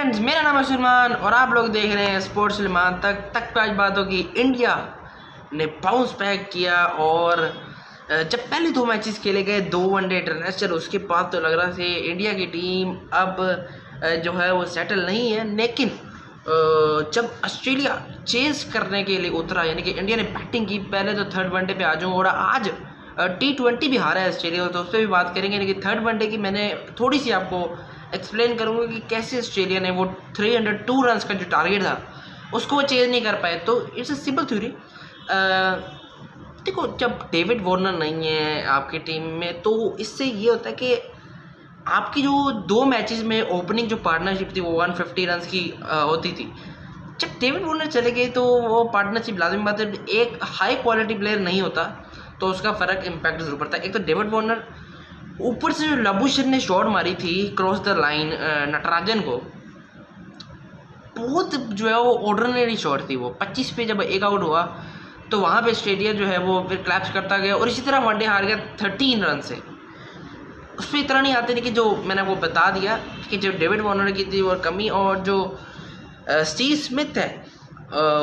Friends, मेरा नाम है सलमान और आप लोग देख रहे हैं स्पोर्ट्स सलमान। तक आज बात होगी, इंडिया ने बाउंस बैक किया और जब पहले 2 मैचेस खेले गए 2 वनडे इंटरनेशनल, उसके बाद तो लग रहा था इंडिया की टीम अब जो है वो सेटल नहीं है। लेकिन जब ऑस्ट्रेलिया चेस करने के लिए उतरा, यानी कि इंडिया ने बैटिंग की, पहले तो थर्ड वनडे पे आ जाऊँ और आज T20 भी हारा है ऑस्ट्रेलिया, तो उस पर भी बात करेंगे। लेकिन थर्ड वनडे की मैंने थोड़ी सी आपको एक्सप्लेन करूँगा कि कैसे ऑस्ट्रेलिया ने वो 302 रन का जो टारगेट था उसको वो चेज नहीं कर पाए। तो इट्स अ सिंपल थ्योरी। देखो, जब डेविड वार्नर नहीं है आपकी टीम में तो इससे ये होता है कि आपकी जो 2 मैचेस में ओपनिंग जो पार्टनरशिप थी वो 150 रन की होती थी। जब डेविड वार्नर चले गए तो वो पार्टनरशिप लाजमी बात है, एक हाई क्वालिटी प्लेयर नहीं होता तो उसका फ़र्क इम्पैक्ट जरूर पड़ता है। एक तो डेविड वार्नर, ऊपर से जो लाबुशेन ने शॉट मारी थी क्रॉस द लाइन नटराजन को, बहुत जो है वो ऑर्डिनरी शॉट थी वो। 25 पे जब एक आउट हुआ तो वहाँ पे ऑस्ट्रेलिया जो है वो फिर क्लैप्स करता गया और इसी तरह वनडे हार गया 13 रन से। उस पर इतना नहीं आते, लेकिन जो मैंने आपको बता दिया कि जो डेविड वार्नर की थी और कमी, और जो स्टीव स्मिथ है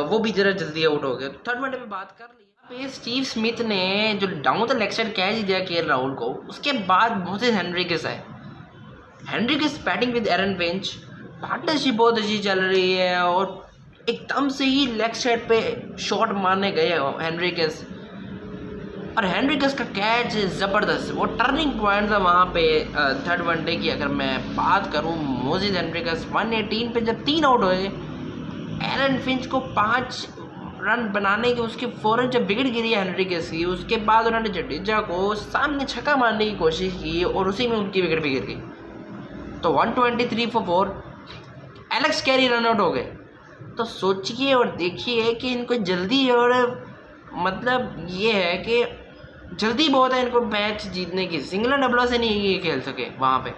वो भी जरा जल्दी आउट हो गया। तो थर्ड वनडे में बात कर ली पे स्टीव स्मिथ ने जो down the leg side catch दिया केएल राहुल को, उसके बाद मोसेस हेनरिक्स आए। Henriques batting with Aaron Finch, partnership बहुत अच्छी चल रही है और एकदम से ही लेग साइड पे शॉट मारने गए हेनरिक्स, और हेनरिक्स का कैच ज़बरदस्त, वो टर्निंग पॉइंट था वहाँ पे थर्ड वनडे की। अगर मैं बात करूँ, मोसेस हेनरिक्स 118 पे जब 3 आउट हुए, एरन फिंच को 5 रन बनाने के उसके फ़ौरन जब विकेट गिरी हेनरिक्स की, उसके बाद उन्होंने जडेजा को सामने छक्का मारने की कोशिश की और उसी में उनकी विकेट भी गिर गई। तो 123 for 4 Alex Carey run out हो गए। तो सोचिए और देखिए कि इनको जल्दी, और मतलब ये है कि जल्दी बहुत है इनको मैच जीतने की। सिंगल डबलों से नहीं ये खेल सके वहाँ पे,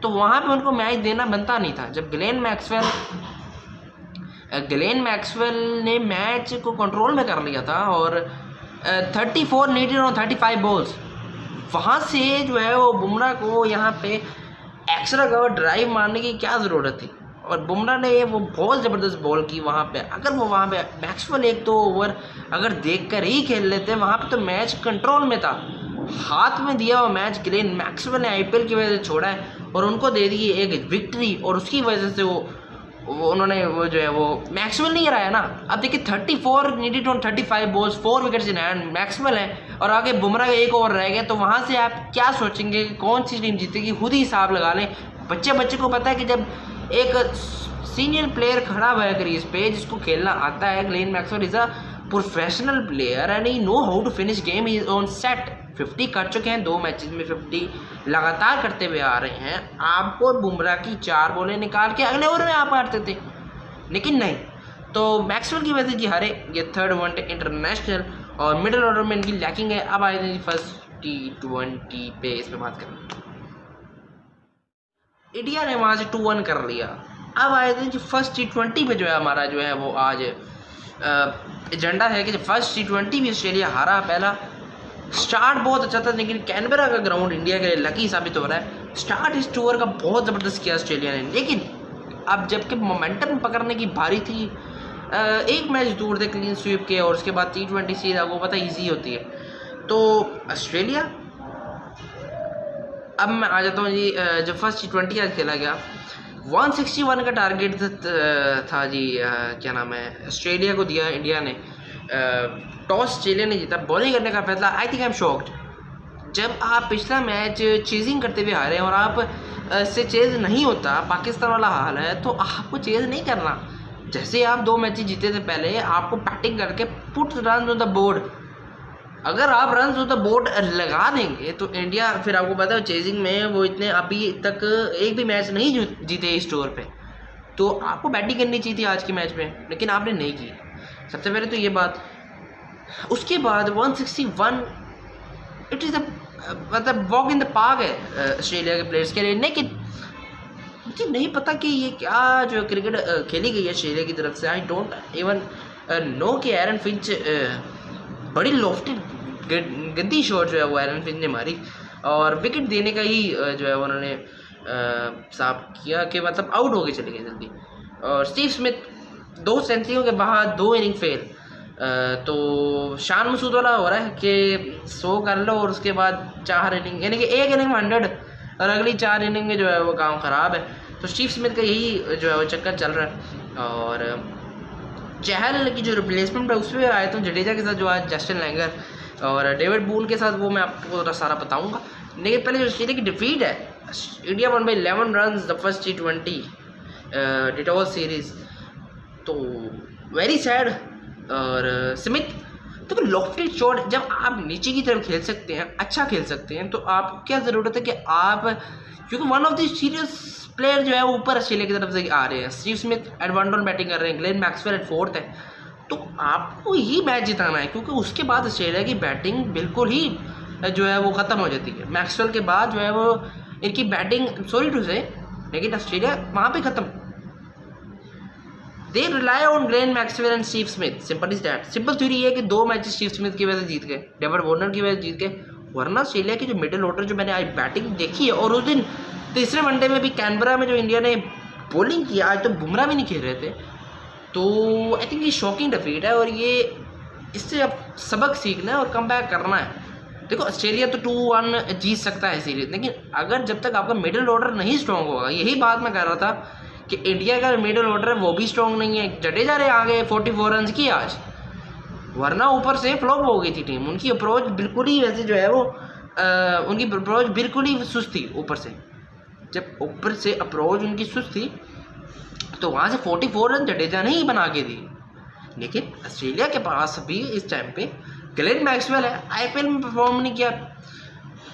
तो वहाँ पे उनको मैच देना बनता नहीं था। जब ग्लेन मैक्सवेल ने मैच को कंट्रोल में कर लिया था और 34 नीडेड और 35 बॉल्स, वहाँ से जो है वो बुमराह को यहाँ पे एक्स्ट्रा कवर ड्राइव मारने की क्या ज़रूरत थी, और बुमराह ने वो बहुत ज़बरदस्त बॉल की वहाँ पे। अगर वो वहाँ पे मैक्सवेल 1-2 ओवर अगर देखकर ही खेल लेते, वहाँ पे तो मैच कंट्रोल में था। हाथ में दिया हुआ मैच ग्लेन मैक्सवेल ने IPL की वजह से छोड़ा है और उनको दे दी एक विक्ट्री, और उसकी वजह से वो उन्होंने वो जो है वो मैक्सवेल नहीं हराया ना। अब देखिए 34 needed on 35 balls, 4 wickets in hand, Maxwell है और आगे बुमराह का 1 ओवर रह गया। तो वहाँ से आप क्या सोचेंगे कि कौन सी टीम जीतेगी? खुद ही हिसाब लगा लें। बच्चे को पता है कि जब एक सीनियर प्लेयर खड़ा हुआ है क्रीज पे जिसको खेलना आता है, Glenn Maxwell is a professional player and he know how to finish game, he is on set. 50 कर चुके हैं 2 मैचेस में, 50 लगातार करते हुए आ रहे हैं। आपको बुमराह की 4 बॉलें निकाल के अगले ओवर में आप हारते थे, लेकिन नहीं। तो मैक्सवेल की वजह से जी हारे ये थर्ड वनडे इंटरनेशनल, और मिडिल ऑर्डर में इनकी लैकिंग है। अब आए थे फर्स्ट T20 पे, इस पर बात करें। इंडिया ने वहाँ से 2-1 कर लिया। अब आए थे जी फर्स्ट T20 पे, जो है हमारा जो है वो आज एजेंडा है कि फर्स्ट T20 भी ऑस्ट्रेलिया हारा। पहला स्टार्ट बहुत अच्छा था, लेकिन कैनबरा का ग्राउंड इंडिया के लिए लकी साबित हो रहा है। स्टार्ट इस टूर का बहुत ज़बरदस्त किया ऑस्ट्रेलिया ने, लेकिन अब जबकि मोमेंटम पकड़ने की बारी थी, एक मैच दूर थे क्लीन स्वीप के, और उसके बाद T20 सीरीज आपको पता ईजी होती है। तो ऑस्ट्रेलिया, अब मैं आ जाता हूँ जी, जो फर्स्ट T20 आज खेला गया 161 का टारगेट था जी, क्या नाम है, ऑस्ट्रेलिया को दिया इंडिया ने। टॉस ऑस्ट्रेलिया ने जीता, बॉलिंग करने का फैसला। I think I am shocked. जब आप पिछला मैच चेजिंग करते हुए हारे और आप से चेज नहीं होता, पाकिस्तान वाला हाल है, तो आपको चेज नहीं करना। जैसे आप 2 मैच जीते थे पहले, आपको बैटिंग करके put run on the board. अगर आप रन ऑन द बोर्ड लगा देंगे तो इंडिया, फिर आपको पता है चेजिंग में वो इतने अभी तक एक भी मैच नहीं जीते इस टूर पे, तो आपको बैटिंग करनी चाहिए थी आज के मैच में, लेकिन आपने नहीं की। सबसे पहले तो ये बात। उसके बाद 161 इट इज़ मतलब वॉक इन द पार्क है ऑस्ट्रेलिया के प्लेयर्स के लिए। लेकिन मुझे नहीं पता कि ये क्या जो क्रिकेट खेली गई है ऑस्ट्रेलिया की तरफ से। आई डोंट इवन नो कि एरन फिंच बड़ी लॉफ्टेड गंदी शॉट जो है वो एरन फिंच ने मारी, और विकेट देने का ही जो है उन्होंने साफ किया कि मतलब आउट होके चले गए जल्दी। और स्टीव स्मिथ 2 सेंचुरियों के बाद 2 इनिंग फेल। तो शान मसूद वाला हो रहा है कि 100 कर लो और उसके बाद 4 इनिंग, यानी कि एक इनिंग में 100 और अगली 4 इनिंग में जो है वो काम ख़राब है। तो स्टीव स्मिथ का यही जो है वो चक्कर चल रहा है। और चहल की जो रिप्लेसमेंट है उस पर आया तो जडेजा के साथ जो आज जस्टिन लैंगर और डेविड बूल के साथ, वो मैं आपको सारा बताऊंगा। लेकिन पहले जो ऑस्ट्रेलिया की डिफीट है, India one by 11 run the first T20 Dettol series, तो वेरी सैड। और स्मिथ तो लॉफ्टेड शॉट, जब आप नीचे की तरफ खेल सकते हैं, अच्छा खेल सकते हैं, तो आपको क्या ज़रूरत है कि आप, क्योंकि one of the serious player जो है वो ऊपर ऑस्ट्रेलिया की तरफ से आ रहे हैं। Steve Smith at 1 down batting कर रहे हैं, ग्लेन मैक्सवेल एट 4th है। तो आपको ही मैच जिताना है, क्योंकि उसके बाद ऑस्ट्रेलिया की बैटिंग बिल्कुल ही जो है वो ख़त्म हो जाती है। मैक्सवेल के बाद जो है वो इनकी बैटिंग, सॉरी टू से, लेकिन ऑस्ट्रेलिया वहाँ पे ख़त्म। They rely on Glenn Maxwell and Steve Smith, simple is that. Simple theory ये है कि 2 मैच स्टीव स्मिथ की वजह से जीत गए, डेविड वार्नर की वजह से जीत गए। वरना ऑस्ट्रेलिया की जो मिडिल ऑर्डर जो मैंने आज बैटिंग देखी है, और उस दिन तीसरे वनडे में भी कैनबरा में जो इंडिया ने बॉलिंग की, आज तो बुमराह भी नहीं खेल रहे थे, तो आई थिंक ये शॉकिंग डिफीट है। और ये इससे अब सबक सीखना है और कम बैक करना है। देखो ऑस्ट्रेलिया तो 2-1 जीत सकता है सीरीज, लेकिन अगर जब तक आपका मिडिल ऑर्डर नहीं स्ट्रॉन्ग होगा, यही बात मैं कर रहा था कि इंडिया का मिडिल ऑर्डर है वो भी स्ट्रॉन्ग नहीं है। जडेजा रे आगे 44 रन की आज, वरना ऊपर से फ्लॉप हो गई थी टीम। उनकी अप्रोच बिल्कुल ही वैसे जो है वो उनकी अप्रोच बिल्कुल ही सुस्त थी। ऊपर से जब ऊपर से अप्रोच उनकी सुस्त थी, तो वहाँ से 44 रन जडेजा ने ही बना के दी। लेकिन ऑस्ट्रेलिया के पास भी इस टाइम पे ग्लेन मैक्सवेल है, IPL में परफॉर्म नहीं किया,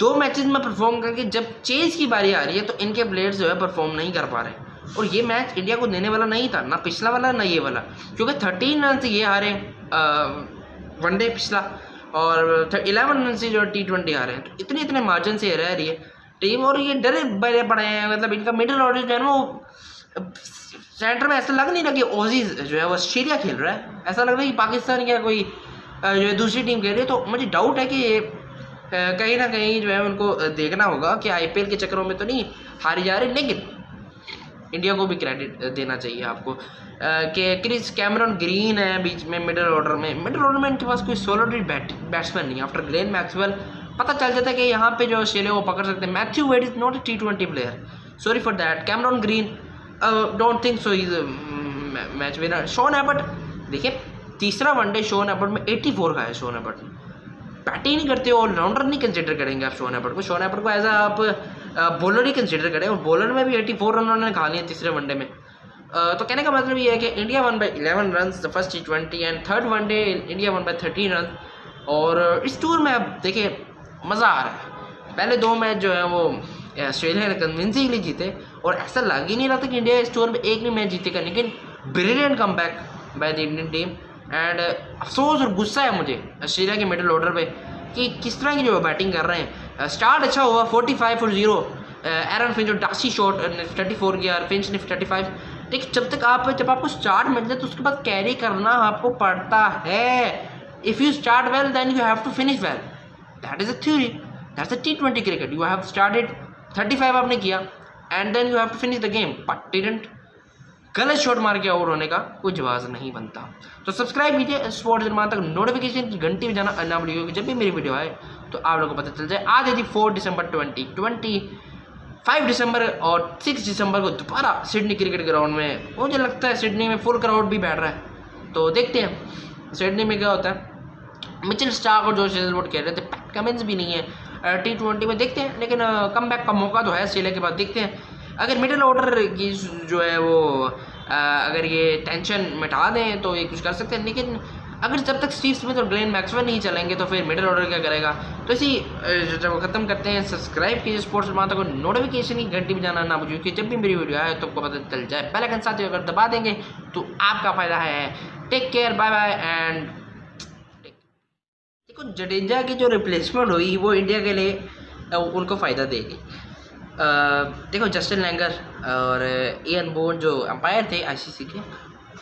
2 मैचेस में परफॉर्म करके जब चेज की बारी आ रही है तो इनके प्लेयर्स जो है परफॉर्म नहीं कर पा रहे। और ये मैच इंडिया को देने वाला नहीं था, ना पिछला वाला ना ये वाला, क्योंकि 13 रन से ये हारे वनडे पिछला, और 11 रन से जो T20 हारे हैं। तो इतने मार्जिन से रह रही है टीम, और ये डरे बड़े पड़े हैं। मतलब इनका मिडिल ऑर्डर जो है ना वो सेंटर में ऐसा लग नहीं रहा कि ऑजीज जो है वो ऑस्ट्रेलिया खेल रहा है, ऐसा लग रहा है कि पाकिस्तान या कोई जो है दूसरी टीम खेल रही है। तो मुझे डाउट है कि कहीं ना कहीं जो है उनको देखना होगा कि IPL के चक्करों में तो नहीं हारी जा रही। लेकिन इंडिया को भी क्रेडिट देना चाहिए आपको कि क्रिस कैमरन ग्रीन है बीच में मिडिल ऑर्डर में इनके पास कोई सॉलिड बैट्समैन नहीं है। आफ्टर ग्लेन मैक्सवेल पता चल जाता है कि यहाँ पे जो ऑस्ट्रेलिया को पकड़ सकते हैं। Matthew Wade is not a T20 player, sorry for that. Cameron Green don't think so is match winner. Shaun Abbott, देखिए तीसरा वनडे शॉन एबर्ट में 84 का है। शॉन एबर्ट बैटिंग नहीं करते, ऑलराउंडर नहीं कंसिडर करेंगे आप शॉन एबर्ट को एज आप बॉलर ही कंसिडर करें, और बॉलर में भी 84 रन उन्होंने खा लिए तीसरे वनडे में। तो कहने का मतलब ये है कि India one by 11 run the first T20 and third one day India one by 13 run. और इस टूर में अब देखिए मज़ा आ रहा है। पहले 2 मैच जो है वो ऑस्ट्रेलिया ने कन्विंसिंगली जीते, और ऐसा लग ही नहीं रहा था कि इंडिया इस टूर में एक भी मैच जीतेगा। लेकिन brilliant come back by the Indian team. And अफसोस और गुस्सा है मुझे ऑस्ट्रेलिया के मिडिल ऑर्डर पे कि किस तरह की जो बैटिंग कर रहे हैं। स्टार्ट अच्छा हुआ 45 for 0, एरन फिंच और डासी शॉट ने 34 किया, फिंच ने 35। लेकिन जब आपको स्टार्ट मिल जाए तो उसके बाद कैरी करना आपको पड़ता है। If you start well then you have to finish well, that is a theory, that's a T20 cricket. You have started 35 आपने किया and then you have to finish the game, but didn't. गलत shot मार के out होने का कोई जवाब नहीं बनता। तो सब्सक्राइब कीजिए स्पोर्ट्स निर्माण तक, नोटिफिकेशन की घंटी बजाना ना भूलिएगा कि जब भी मेरी वीडियो आए तो आप लोगों को पता चल जाए। आज है जी 4 दिसंबर 2020, 5 दिसंबर और 6 दिसंबर को दोबारा सिडनी क्रिकेट ग्राउंड में, मुझे लगता है सिडनी में फुल क्राउड भी बैठ रहा है। तो देखते हैं सिडनी में क्या होता है। मिचेल स्टार्क और जोश हेजलवुड कह रहे थे, पैट कमिंस भी नहीं है T20 में, देखते हैं। लेकिन कम बैक का मौका तो है ऑस्ट्रेलिया के बाद, देखते हैं। अगर मिडिल ऑर्डर की जो है वो अगर ये टेंशन मिटा दें तो ये कुछ कर सकते हैं। लेकिन अगर जब तक स्टीव स्मिथ और ग्लेन मैक्सवेल नहीं चलेंगे तो फिर मिडिल ऑर्डर क्या करेगा। तो इसी जब ख़त्म करते हैं, सब्सक्राइब कीजिए स्पोर्ट्स निर्माता को, नोटिफिकेशन की घंटी बजाना ना भूलिए कि जब भी मेरी वीडियो आए तो आपको पता चल जाए। बेल आइकन साथ ही अगर दबा देंगे तो आपका फ़ायदा है। Take care, bye bye and देखो जडेजा की जो रिप्लेसमेंट हुई वो इंडिया के लिए उनको फ़ायदा देगी। देखो जस्टिन लैंगर और इयन बोन जो अंपायर थे ICC के,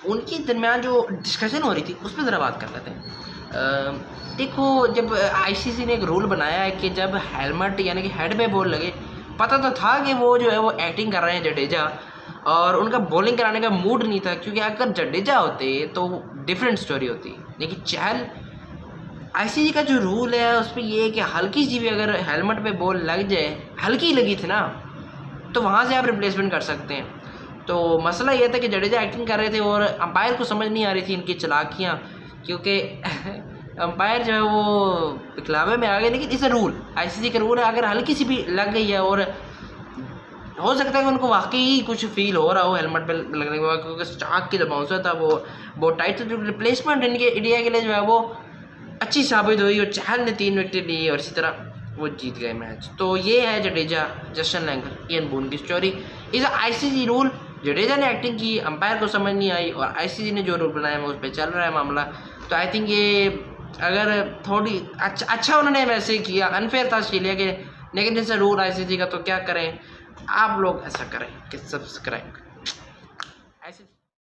उनके दरमियान जो डिस्कशन हो रही थी उस पर ज़रा बात कर लेते हैं। देखो जब ICC ने एक रूल बनाया है कि जब हेलमेट यानी कि हेड पे बॉल लगे पता तो था कि वो जो है वो एक्टिंग कर रहे हैं जडेजा, और उनका बॉलिंग कराने का मूड नहीं था, क्योंकि अगर जडेजा होते तो डिफरेंट स्टोरी होती। लेकिन चहल, आईसीसी का जो रूल है उस पर ये है कि हल्की सी भी अगर हेलमेट पे बॉल लग जाए, हल्की लगी थी ना, तो वहाँ से आप रिप्लेसमेंट कर सकते हैं। तो मसला ये था कि जडेजा एक्टिंग कर रहे थे और अंपायर को समझ नहीं आ रही थी इनकी चालाकियाँ, क्योंकि अंपायर जो है वो पिछलावे में आ गए। लेकिन इस रूल, आईसीसी का रूल है, अगर हल्की सी भी लग गई है, और हो सकता है कि उनको वाकई कुछ फील हो रहा हो हेलमेट पे लगने के बाद, क्योंकि स्टार्क की जो बाउंसर था वो बहुत टाइट था। जो रिप्लेसमेंट इनके इंडिया के लिए जो है वो अच्छी साबित हुई, और चहल ने 3 विकेट ली और इसी तरह वो जीत गए मैच। तो ये है Jadeja, Justin Langer, Ian Bourne की स्टोरी। इस आईसीसी रूल, जडेजा ने एक्टिंग की, अंपायर को समझ नहीं आई, और आईसीसी ने जो रूल बनाया उस पर चल रहा है मामला। तो आई थिंक ये अगर थोड़ी अच्छा उन्होंने वैसे किया, अनफेयर था ऑस्ट्रेलिया के, लेकिन जैसे रूल आईसीसी का, तो क्या करें, आप लोग ऐसा करें कि सब्सक्राइब ऐसे।